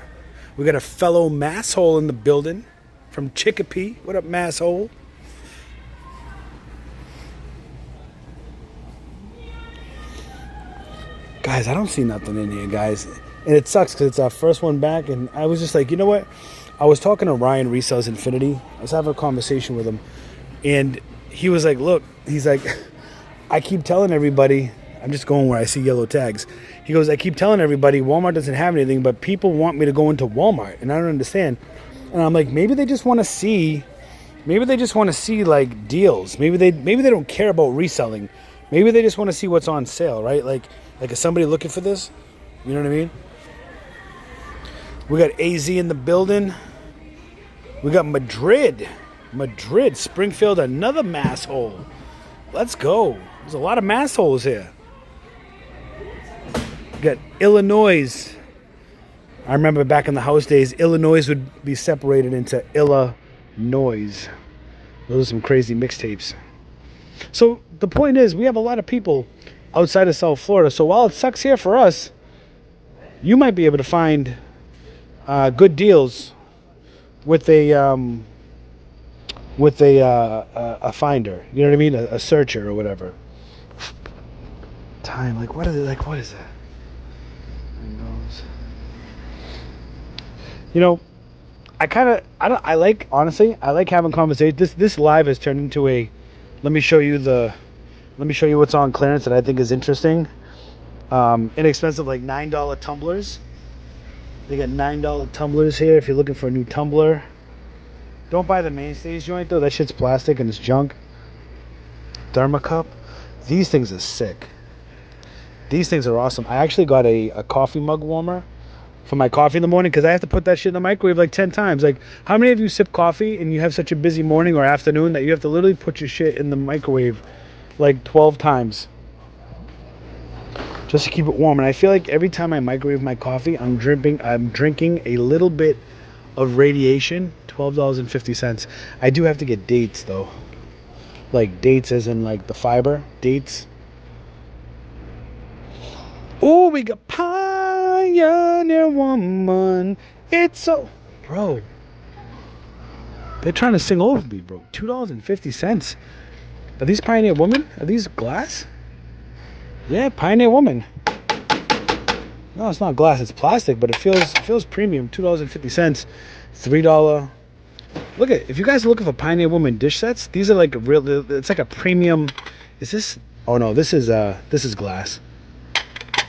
We got a fellow masshole in the building from Chicopee. What up, masshole? Guys, I don't see nothing in here, guys. And it sucks because it's our first one back. And I was just like, you know what? I was talking to Ryan, Resells Infinity. I was having a conversation with him. And he was like, look, he's like, I keep telling everybody, I'm just going where I see yellow tags. He goes, I keep telling everybody Walmart doesn't have anything, but people want me to go into Walmart, and I don't understand. And I'm like, maybe they just want to see like deals. Maybe they don't care about reselling. Maybe they just want to see what's on sale, right? Like is somebody looking for this? You know what I mean? We got AZ in the building. We got Madrid, Springfield, another mass hole. Let's go. There's a lot of mass holes here. We got Illinois. I remember back in the house days, Illinois would be separated into Illinois. Those are some crazy mixtapes. So the point is, we have a lot of people outside of South Florida. So while it sucks here for us, you might be able to find good deals with a finder. You know what I mean? A searcher or whatever. Time, what is that? Who knows? Honestly, I like having conversations. This live has turned into let me show you the Let me show you what's on clearance that I think is interesting. Inexpensive, like $9 tumblers. They got $9 tumblers here if you're looking for a new tumbler. Don't buy the mainstays joint though. That shit's plastic and it's junk. Thermocup. These things are sick. These things are awesome. I actually got a coffee mug warmer for my coffee in the morning because I have to put that shit in the microwave like 10 times. Like, how many of you sip coffee and you have such a busy morning or afternoon that you have to literally put your shit in the microwave like 12 times just to keep it warm? And I feel like every time I microwave my coffee, I'm drinking a little bit of radiation. $12.50. I do have to get dates though. Like dates as in like the fiber dates. Oh, we got Pioneer Woman. It's so... Bro. They're trying to sing over me, bro. $2.50. Are these Pioneer Woman? Are these glass? Yeah, Pioneer Woman. No, it's not glass. It's plastic, but it feels premium. $2.50. $3. Look at, if you guys are looking for Pioneer Woman dish sets, these are like a real... It's like a premium... Is this... Oh, no. This is glass.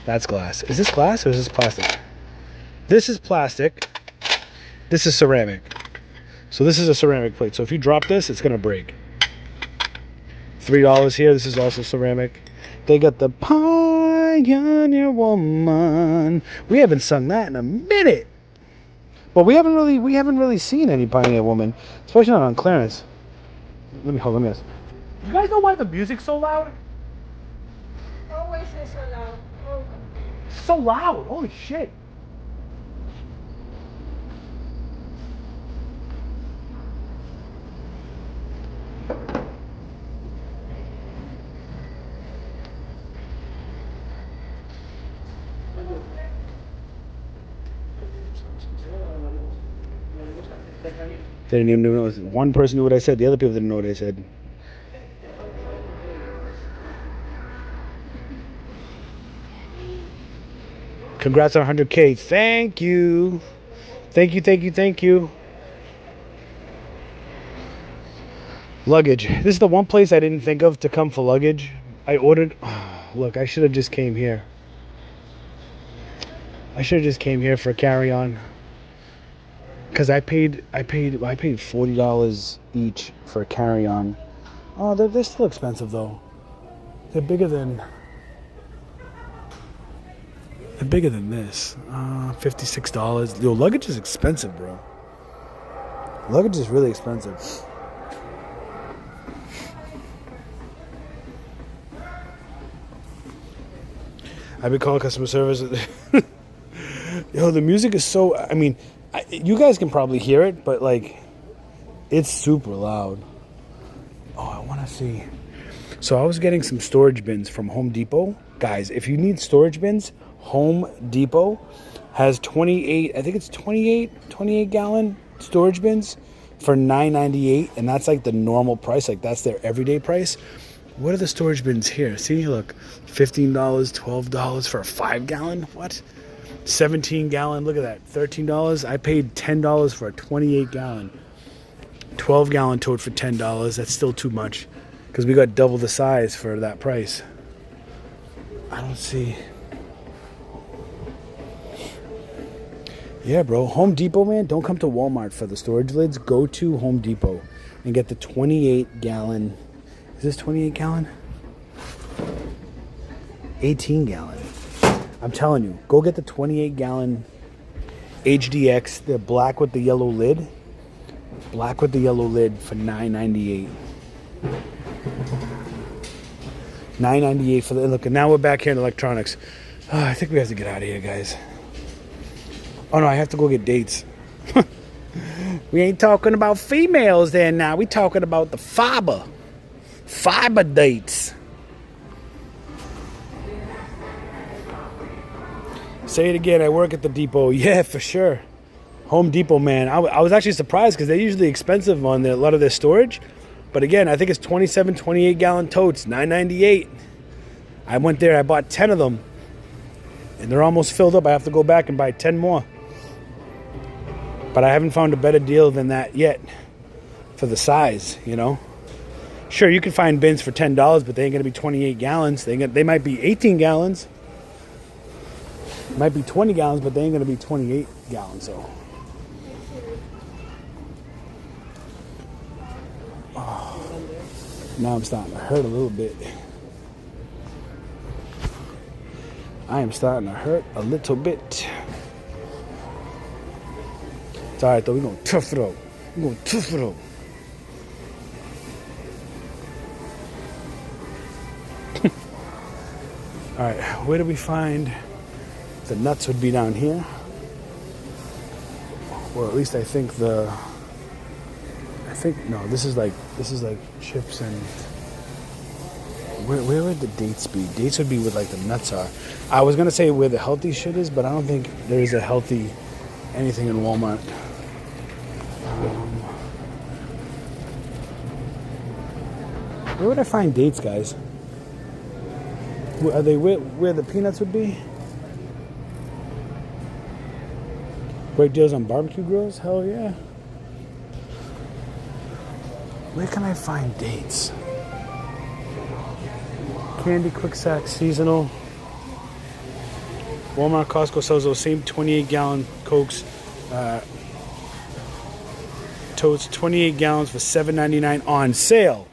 That's glass. Is this glass or is this plastic? This is plastic. This is ceramic. So this is a ceramic plate. So if you drop this, it's going to break. $3 here. This is also ceramic. They got the Pioneer Woman. We haven't sung that in a minute. But we haven't really seen any Pioneer Woman, especially not on clearance. Let me ask. You guys know why the music's so loud? Always is so loud. Oh. So loud. Holy shit. They didn't even know. One person knew what I said. The other people didn't know what I said. Congrats on 100K. Thank you. Thank you. Luggage. This is the one place I didn't think of to come for luggage. I ordered... Look, I should have just came here. I should have just came here for a carry-on. Because I paid $40 each for a carry-on. Oh, they're still expensive though. They're bigger than this. $56. Yo, luggage is expensive, bro. Luggage is really expensive. I've been calling customer service. Yo, the music is so... I mean, you guys can probably hear it, but like, it's super loud. Oh, I want to see. So I was getting some storage bins from Home Depot. Guys, if you need storage bins, Home Depot has 28, I think it's 28 gallon storage bins for $9.98, and that's like the normal price. Like that's their everyday price. What are the storage bins here? See, look, $15, $12 for a 5 gallon. What? 17 gallon. Look at that. $13. I paid $10 for a 28 gallon. 12 gallon tote for $10. That's still too much because we got double the size for that price. I don't see. Yeah, bro. Home Depot, man. Don't come to Walmart for the storage lids. Go to Home Depot and get the 28 gallon. Is this 28 gallon? 18 gallon. I'm telling you, go get the 28 gallon HDX, the black with the yellow lid. Black with the yellow lid for $9.98. $9.98 for the look. And now we're back here in electronics. Oh, I think we have to get out of here, guys. Oh no, I have to go get dates. We ain't talking about females there now. We talking about the fiber dates. Say it again. I work at the depot. Yeah, for sure. Home Depot, man. I was actually surprised because they're usually expensive on a lot of their storage. But again, I think it's 27, 28 gallon totes, $9.98. I went there. I bought 10 of them. And they're almost filled up. I have to go back and buy 10 more. But I haven't found a better deal than that yet for the size, you know. Sure, you can find bins for $10, but they ain't gonna be 28 gallons. They might be 18 gallons. Might be 20 gallons, but they ain't gonna be 28 gallons. So. Oh, now I'm starting to hurt a little bit. I am starting to hurt a little bit. It's alright though, we're gonna tough it out. We're gonna tough it out. Alright, where do we find the nuts would be down here? Or at least I think no, this is like chips and where would the dates be? Dates would be where like the nuts are. I was gonna say where the healthy shit is, but I don't think there is a healthy anything in Walmart. Where would I find dates, guys? Are they where the peanuts would be? Great deals on barbecue grills? Hell yeah. Where can I find dates? Candy, Quick Sack, seasonal. Walmart, Costco sells those same 28-gallon Cokes. Totes, 28 gallons for $7.99 on sale.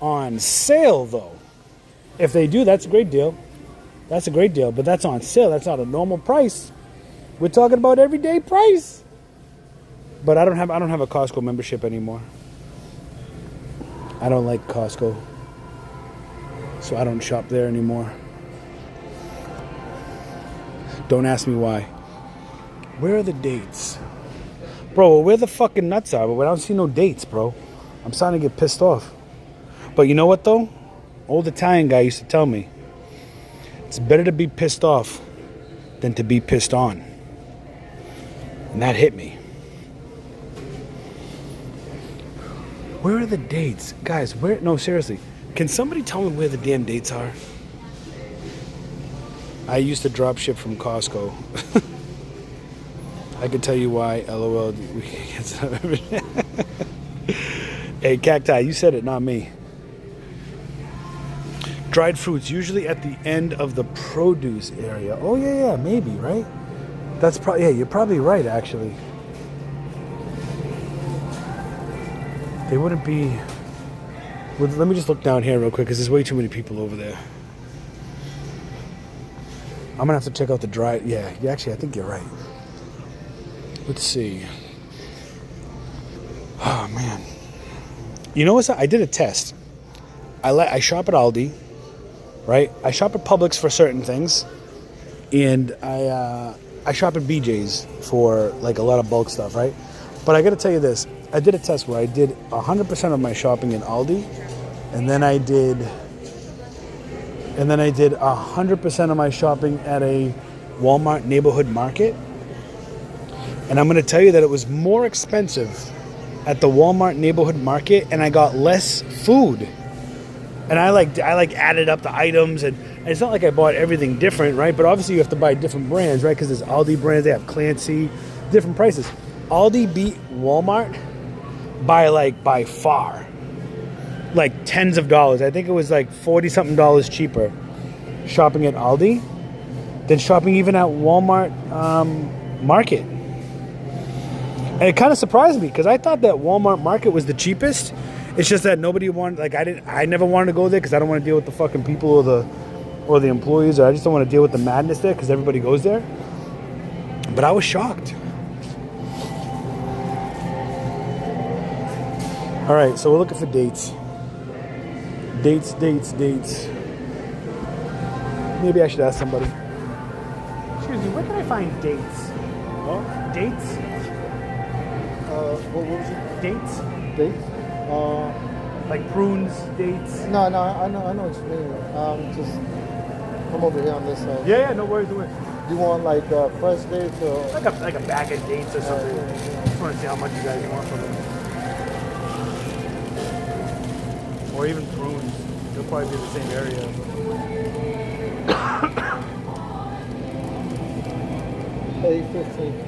On sale, though. If they do, that's a great deal. That's a great deal, but that's on sale. That's not a normal price. We're talking about everyday price. But I don't have a Costco membership anymore. I don't like Costco, so I don't shop there anymore. Don't ask me why. Where are the dates? Bro, where the fucking nuts are? But I don't see no dates, bro. I'm starting to get pissed off. But you know what, though? Old Italian guy used to tell me, it's better to be pissed off than to be pissed on. And that hit me. Where are the dates? Guys, where? No, seriously. Can somebody tell me where the damn dates are? I used to drop ship from Costco. I can tell you why, LOL. Hey, Cacti, you said it, not me. Dried fruits, usually at the end of the produce area. Oh, yeah, maybe, right? That's probably, yeah, you're probably right, actually. They wouldn't be... Well, let me just look down here real quick, because there's way too many people over there. I'm going to have to check out the dried... Yeah, actually, I think you're right. Let's see. Oh, man. You know what? I did a test. I shop at Aldi, right? I shop at Publix for certain things, and I shop at BJ's for like a lot of bulk stuff, right? But I got to tell you this: I did a test where I did 100% of my shopping in Aldi, and then I did 100% of my shopping at a Walmart neighborhood market. And I'm going to tell you that it was more expensive at the Walmart neighborhood market, and I got less food. And I added up the items, and it's not like I bought everything different, right? But obviously you have to buy different brands, right? Because there's Aldi brands, they have Clancy, different prices. Aldi beat Walmart by far, like tens of dollars. I think it was like $40-something cheaper shopping at Aldi than shopping even at Walmart Market. And it kind of surprised me because I thought that Walmart Market was the cheapest. It's just that nobody wanted, like I never wanted to go there because I don't want to deal with the fucking people or the employees, or I just don't want to deal with the madness there because everybody goes there. But I was shocked. All right, so we're looking for dates. Dates. Maybe I should ask somebody. Excuse me, where can I find dates? Oh, dates? What was it? Dates? Dates? Like prunes, dates? No, I know what you mean. Just come over here on this side. Yeah, no worries. Do you want like fresh dates or Like a bag of dates or something. I just want to see how much you guys want from them. Or even prunes. They'll probably be in the same area. $8.15.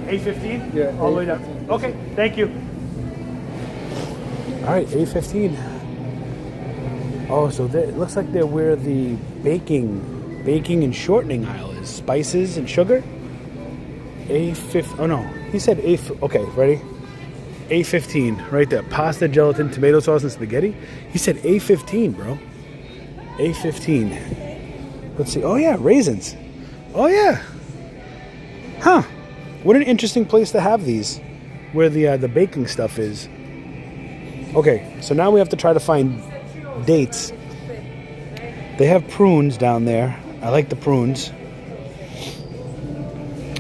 8.15? Yeah. All the way down. $8.15. Okay, thank you. All right, 8.15. Oh, so it looks like they're where the baking and shortening aisle is. Spices and sugar. A5. Oh no, he said A. Okay, ready? A15, right there. Pasta, gelatin, tomato sauce, and spaghetti. He said A15, bro. A15. Let's see. Oh yeah, raisins. Oh yeah. Huh. What an interesting place to have these, where the baking stuff is. Okay, so now we have to try to find dates. They have prunes down there. I like the prunes.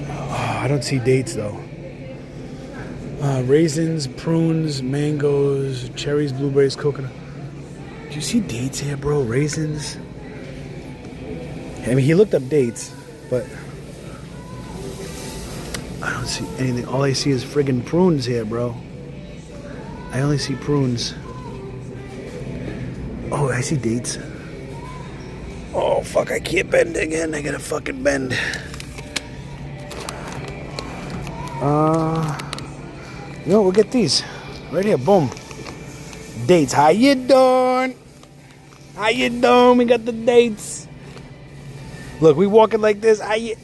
Oh, I don't see dates though. Raisins, prunes, mangoes, cherries, blueberries, coconut. Do you see dates here, bro? Raisins. I mean, he looked up dates, but I don't see anything. All I see is friggin' prunes here, bro. I only see prunes. Oh, I see dates. Oh, fuck, I can't bend again. I gotta fucking bend. You know, we'll get these. Right here, boom. Dates. How you doing? How you doing? We got the dates. Look, we walking like this. How you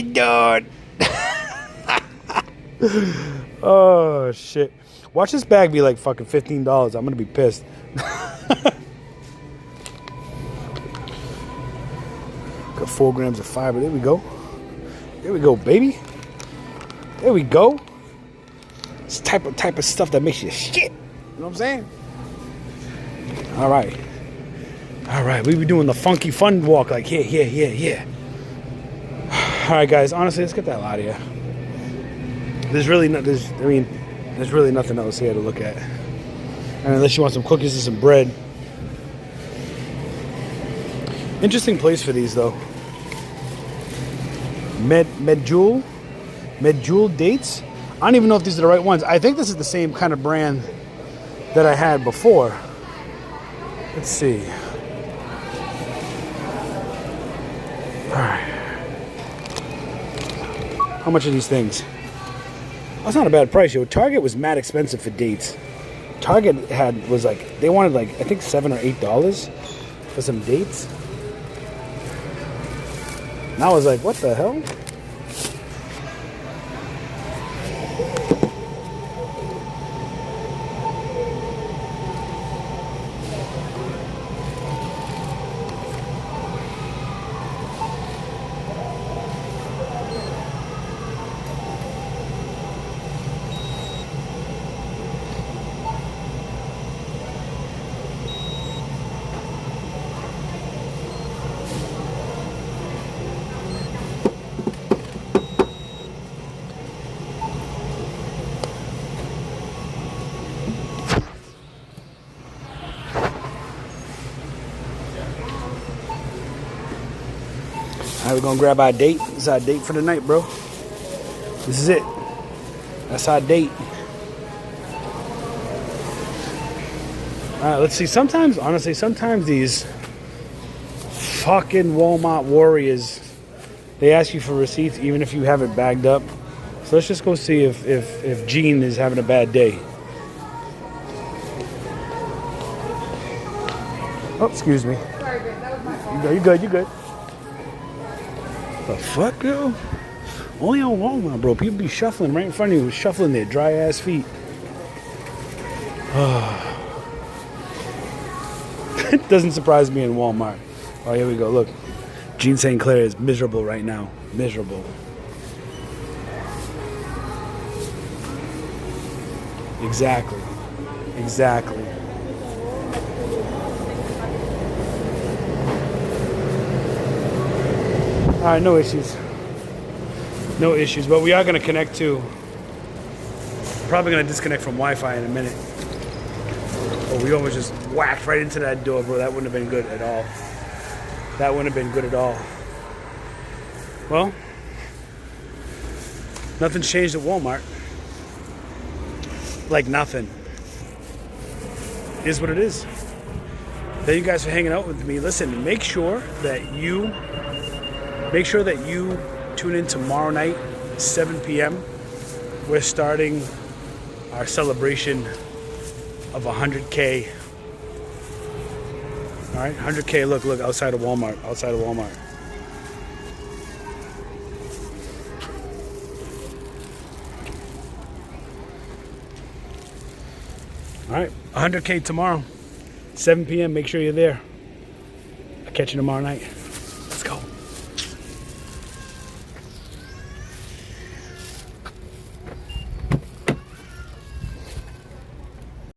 doing? Oh, shit. Watch this bag be like fucking $15. I'm gonna be pissed. Got 4 grams of fiber. There we go. There we go, baby. There we go. It's type of stuff that makes you shit. You know what I'm saying? All right. All right. We be doing the funky fun walk like yeah. All right, guys. Honestly, let's get the hell out of here. There's really nothing else here to look at. And unless you want some cookies and some bread. Interesting place for these though. Medjool dates. I don't even know if these are the right ones. I think this is the same kind of brand that I had before. Let's see. All right. How much are these things? That's not a bad price, yo. Target was mad expensive for dates. Target was like, they wanted like, I think $7 or $8 for some dates. And I was like, what the hell? All right, we're gonna grab our date. This is our date for the night, bro. This is it. That's our date. All right, let's see. Sometimes, honestly, these fucking Walmart warriors, they ask you for receipts even if you have it bagged up. So let's just go see if Gene is having a bad day. Oh, excuse me. Sorry, babe. That was my fault. You good. The fuck, yo? Only on Walmart, bro. People be shuffling right in front of you, shuffling their dry ass feet. It doesn't surprise me in Walmart. Oh, here we go. Look, Gene St. Clair is miserable right now. Miserable. Exactly. All right, no issues, but we are going to connect to, probably going to disconnect from Wi-Fi in a minute. Oh, we almost just whacked right into that door, bro. That wouldn't have been good at all. Well, nothing's changed at Walmart. Like nothing. It is what it is. Thank you guys for hanging out with me. Listen, make sure that you tune in tomorrow night, 7 p.m. We're starting our celebration of 100K All right, 100K. Look, outside of Walmart. Outside of Walmart. All right, 100K tomorrow, 7 p.m. Make sure you're there. I'll catch you tomorrow night.